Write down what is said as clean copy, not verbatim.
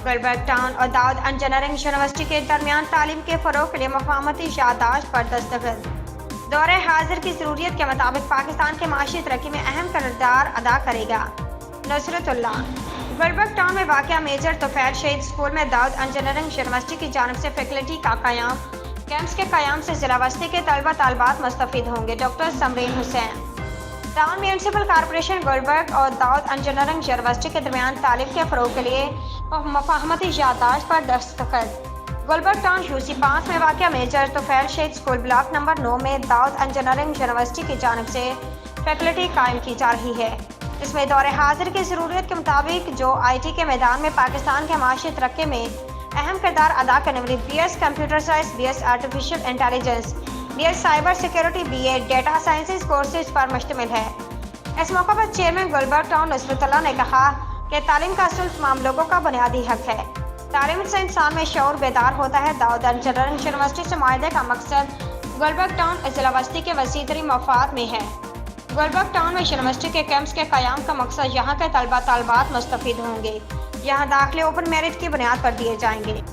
Gulberg town और Dawood engineering university के दरमियान तालीम के फ़रोग़ के लिए मफ़ाहमती याददाश्त पर दस्तखत। दौरे हाजिर की ज़रूरियत के मुताबिक पाकिस्तान के माशी तरक्की में अहम किरदार अदा करेगा। नुसरतुल्लाह। गुलबर्ग टाउन में वाक़या मेजर तोफैल शहीद स्कूल में दाऊद इंजीनियरिंग यूनिवर्सिटी की जानिब से फैकल्टी का क़याम। कैंप्स के क़याम से ज़िला वस्ती के तलबा तालबात मुस्तफ़ीद होंगे। Doctor Samreen Hussain. Town municipal corporation Gulberg और दाऊद इंजीनियरिंग यूनिवर्सिटी के दरमियान तालीम के फ़रोग़ के लिए मफ़ाहमती याददाश्त पर दस्तखत। गुलबर्ग टाउन यूसी 5 में वाक़या मेजर तोफैल शहीद स्कूल ब्लॉक नंबर 9 में दाऊद इंजीनियरिंग यूनिवर्सिटी की जानिब से फैकल्टी कायम की जा रही है। इसमें दौरे हाजिर की ज़रूरत के मुताबिक जो IT के मैदान में पाकिस्तान के माशी तरक्की में अहम किरदार अदा करने वाली BS computer science, BS artificial intelligence, BS cyber security, BA data sciences courses पर मुश्तमिल है। इस मौके पर चेयरमैन गुलबर्ग टाउन नुसरतुल्लाह ने कहा कि तालीम का असूल तमाम लोगों का बुनियादी हक है। तालीम से इंसान में शऊर बेदार होता है। दाऊद इंजीनियरिंग यूनिवर्सिटी से माहिदे का मकसद गुलबर्ग टाउन ज़िला वस्ती के वसी तरीन मफाद में है। गुलबर्ग टाउन में यूनिवर्सिटी के कैंप्स के क़याम का मकसद यहाँ के तलबा तालबात मुस्तफ़ीद होंगे। यहाँ दाखिले ओपन मेरिट की बुनियाद पर दिए जाएंगे।